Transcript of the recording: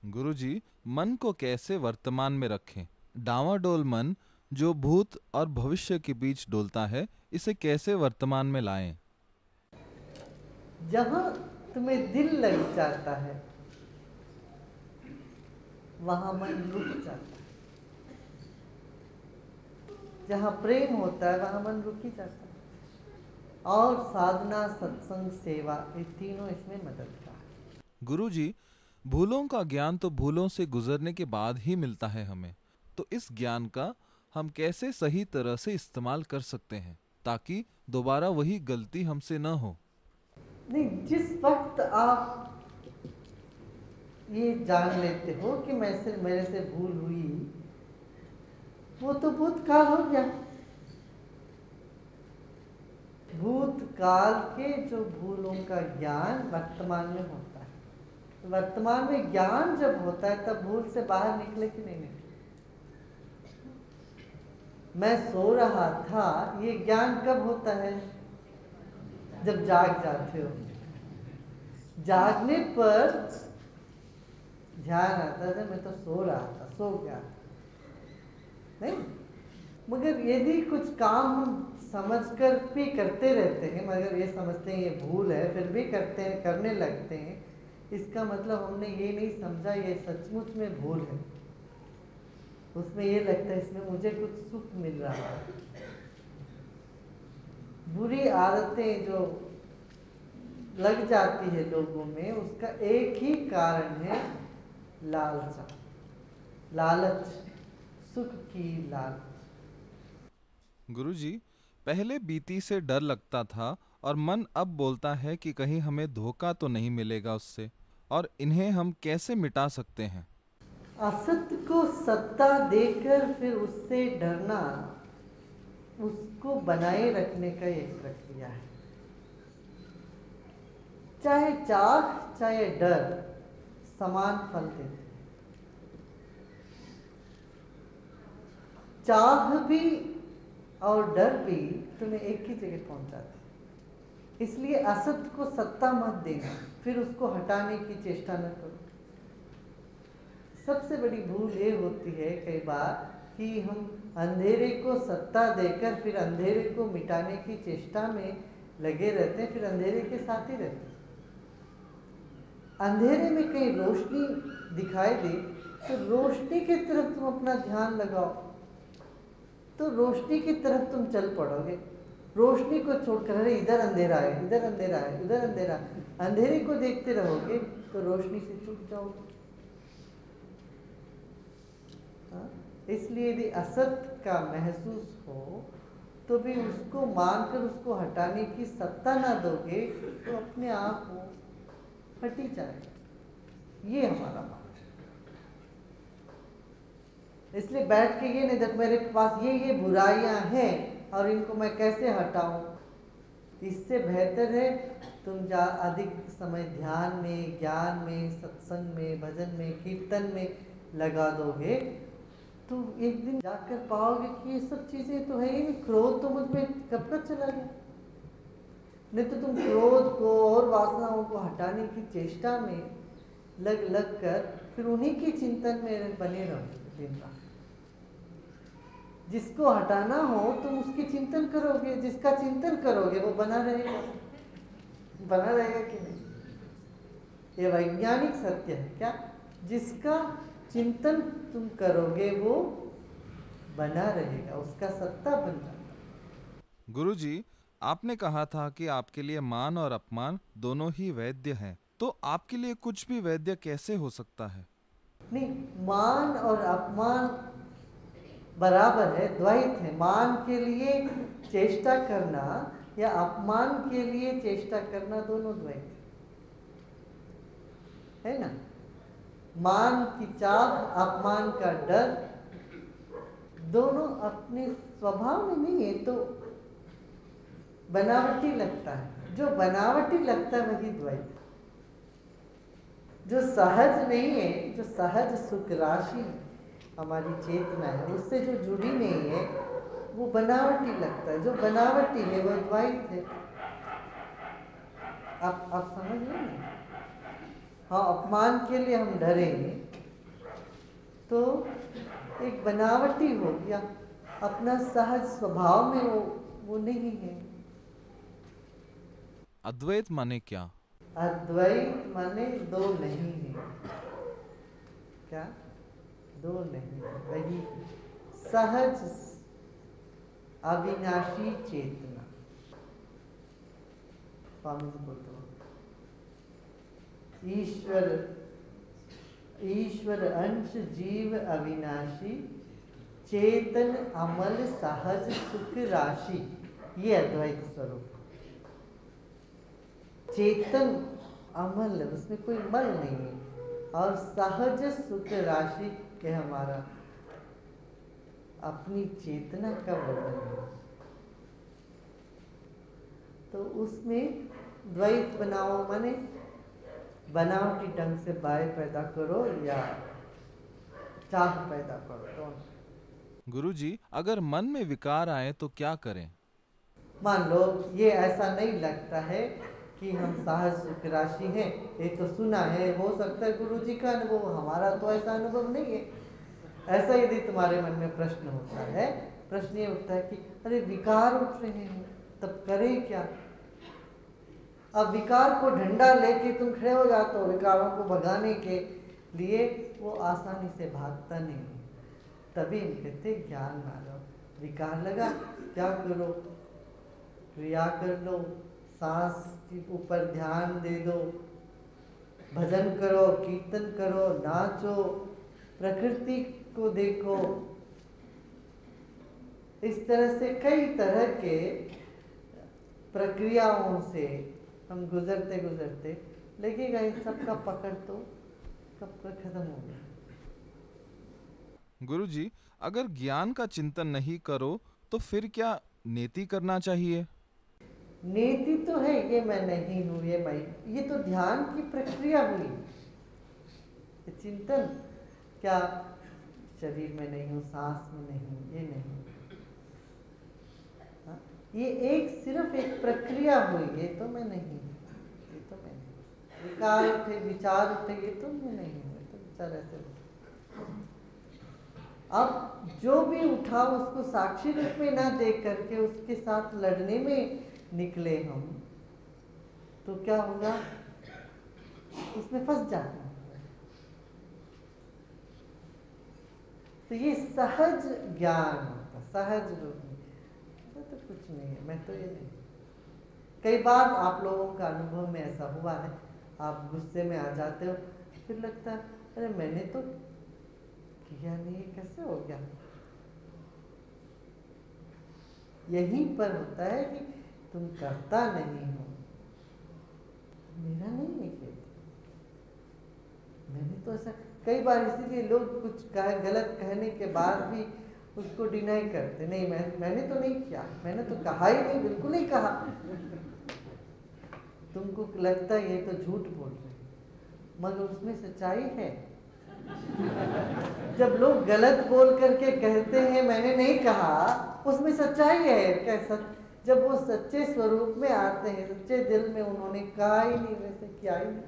गुरुजी, मन को कैसे वर्तमान में रखें? डांवाडोल मन जो भूत और भविष्य के बीच डोलता है, इसे कैसे वर्तमान में लाएं? जहां तुम्हें दिल लग जाता है वहां मन रुक जाता है। जहां प्रेम होता है वहां मन रुक ही जाता है। और साधना, सत्संग, सेवा, ये तीनों इसमें मददगार है। गुरुजी, भूलों का ज्ञान तो भूलों से गुजरने के बाद ही मिलता है हमें। तो इस ज्ञान का हम कैसे सही तरह से इस्तेमाल कर सकते हैं ताकि दोबारा वही गलती हमसे न हो? नहीं, जिस वक्त आप ये जान लेते हो कि मेरे से भूल हुई, वो तो भूतकाल हो गया। भूतकाल के जो भूलों का ज्ञान वर्तमान में होता है। वर्तमान में ज्ञान जब होता है तब भूल से बाहर निकले कि नहीं निकले। मैं सो रहा था, ये ज्ञान कब होता है? जब जाग जाते हो। जागने पर ध्यान आता था मैं तो सो रहा था, सो गया नहीं। मगर यदि कुछ काम हम समझकर भी करते रहते हैं, मगर ये समझते हैं ये भूल है, फिर भी करते हैं, करने लगते हैं, इसका मतलब हमने ये नहीं समझा ये सचमुच में भूल है। उसमें ये लगता है इसमें मुझे कुछ सुख मिल रहा है। बुरी आदतें जो लग जाती है लोगों में, उसका एक ही कारण है लालसा, लालच, सुख की लालच। गुरुजी, पहले बीती से डर लगता था और मन अब बोलता है कि कहीं हमें धोखा तो नहीं मिलेगा उससे, और इन्हें हम कैसे मिटा सकते हैं? असत्य को सत्ता देकर फिर उससे डरना, उसको बनाए रखने का एक प्रक्रिया है। चाहे चाह चाहे डर समान फल देते हैं। चाह भी और डर भी तुम्हें एक ही जगह पहुंचाते हैं। इसलिए असत्य को सत्ता मत देना, फिर उसको हटाने की चेष्टा न करो। सबसे बड़ी भूल ये होती है कई बार कि हम अंधेरे को सत्ता देकर फिर अंधेरे को मिटाने की चेष्टा में लगे रहते हैं, फिर अंधेरे के साथ ही रहते हैं। अंधेरे में कहीं रोशनी दिखाई दे तो रोशनी की तरफ तुम अपना ध्यान लगाओ, तो रोशनी की तरफ तुम चल पड़ोगे। रोशनी को छोड़कर अरे इधर अंधेरा है, इधर अंधेरा है, इधर अंधेरा, अंधेरे को देखते रहोगे तो रोशनी से चूक जाओगे। इसलिए यदि असत्य का महसूस हो तो भी उसको मानकर उसको हटाने की सत्ता ना दोगे तो अपने आप वो हटी जाए। ये हमारा मान है। इसलिए बैठ के ये नहीं देख मेरे पास ये बुराइयां हैं और इनको मैं कैसे हटाऊं। इससे बेहतर है तुम अधिक समय ध्यान में, ज्ञान में, सत्संग में, भजन में, कीर्तन में लगा दोगे तो एक दिन जाकर पाओगे कि ये सब चीजें तो है ही नहीं। क्रोध तो मुझ में कब कब चला गया। नहीं तो तुम क्रोध को और वासनाओं को हटाने की चेष्टा में लग कर फिर उन्हीं की चिंतन में बने रहो दिन रात। जिसको हटाना हो तुम उसकी चिंतन करोगे, जिसका चिंतन करोगे वो बना रहेगा। बना रहेगा कि नहीं? ये वैज्ञानिक सत्य है। क्या? जिसका चिंतन तुम करोगे वो बना रहेगा, उसका सत्ता बन जाता। गुरुजी, आपने कहा था कि आपके लिए मान और अपमान दोनों ही वैद्य हैं, तो आपके लिए कुछ भी वैद्य कैसे हो सकता है? नहीं, मान और अपमान बराबर है, द्वैत है। मान के लिए चेष्टा करना या अपमान के लिए चेष्टा करना दोनों द्वैत है ना। मान की चाह, अपमान का डर, दोनों अपने स्वभाव में नहीं है तो बनावटी लगता है। जो बनावटी लगता है वही द्वैत है। जो सहज नहीं है, जो सहज सुख राशि हमारी चेतना है उससे जो जुड़ी नहीं है वो बनावटी लगता है। जो बनावटी है वो द्वैत है। आप समझ रहे हैं? हाँ, अपमान के लिए हम डरें तो एक बनावटी हो गया, अपना सहज स्वभाव में वो नहीं है। अद्वैत माने क्या? अद्वैत माने दो नहीं है। क्या? दो नहीं है, वही सहज अविनाशी चेतना। स्वामी जी बोलते हो, ईश्वर अंश जीव अविनाशी, चेतन अमल सहज सुख राशि। ये अद्वैत स्वरूप। चेतन अमल, उसमें कोई मल नहीं है, और सहज सुख राशि के हमारा अपनी चेतना का वर्णन है। तो उसमें द्वैत बनाओ माने बनावटी ढंग से बाय पैदा करो या चाह पैदा करो, दोनों। गुरुजी, अगर मन में विकार आए तो क्या करें? मान लो ये ऐसा नहीं लगता है कि हम सहज सुख राशि हैं, ये तो सुना है, हो सकता है गुरु जी का अनुभव, हमारा तो ऐसा अनुभव नहीं है। ऐसा यदि तुम्हारे मन में प्रश्न होता है, प्रश्न ये उठता है कि अरे विकार उठ रहे हैं, तब करें क्या? अब विकार को डंडा लेके तुम खड़े हो जाते हो विकारों को भगाने के लिए, वो आसानी से भागता नहीं है। तभी हम कहते ज्ञान मानो। विकार लगा, क्या करो? क्रिया कर लो, सांस के ऊपर ध्यान दे दो, भजन करो, कीर्तन करो, नाचो, प्रकृति को देखो। इस तरह से कई तरह के प्रक्रियाओं से हम गुजरते गुजरते लगेगा इन सबका पकड़ तो कब का खत्म हो गया। गुरुजी, अगर ज्ञान का चिंतन नहीं करो तो फिर क्या नेति करना चाहिए? नेति तो है, ये मैं नहीं हूँ, ये मैं, ये तो ध्यान की प्रक्रिया हुई। चिंतन क्या शरीर में नहीं हूँ, सांस में नहीं हूँ, ये नहीं। हाँ? ये एक सिर्फ एक प्रक्रिया हुई, ये तो मैं नहीं हूँ, ये तो मैं नहीं। विकार उठे, विचार उठे, ये तो मैं नहीं हूँ, ये तो विचार ऐसे उठे। अब जो भी उठा उसको साक्षी रूप में ना देख करके उसके साथ लड़ने में निकले हम, तो क्या होगा? उसमें फंस जाते हैं। तो ये सहज ज्ञान होता, सहज रूप में। तो कुछ नहीं है, मैं तो ये नहीं। कई बार आप लोगों का अनुभव में ऐसा हुआ है, आप गुस्से में आ जाते हो, फिर लगता है अरे मैंने तो किया नहीं, कैसे हो गया? यहीं पर होता है कि तुम करता नहीं हो। मेरा नहीं है खेत, मैंने तो ऐसा कई बार, इसीलिए लोग कुछ गलत कहने के बाद भी उसको डिनाई करते, नहीं मैंने तो नहीं किया, मैंने तो कहा ही नहीं, बिल्कुल नहीं कहा। तुमको लगता है ये तो झूठ बोल रहे, मगर उसमें सच्चाई है। जब लोग गलत बोल करके कहते हैं मैंने नहीं कहा, उसमें सच्चाई है। कैसा? जब वो सच्चे स्वरूप में आते हैं, सच्चे दिल में, उन्होंने कहा ही नहीं, वैसे किया ही नहीं,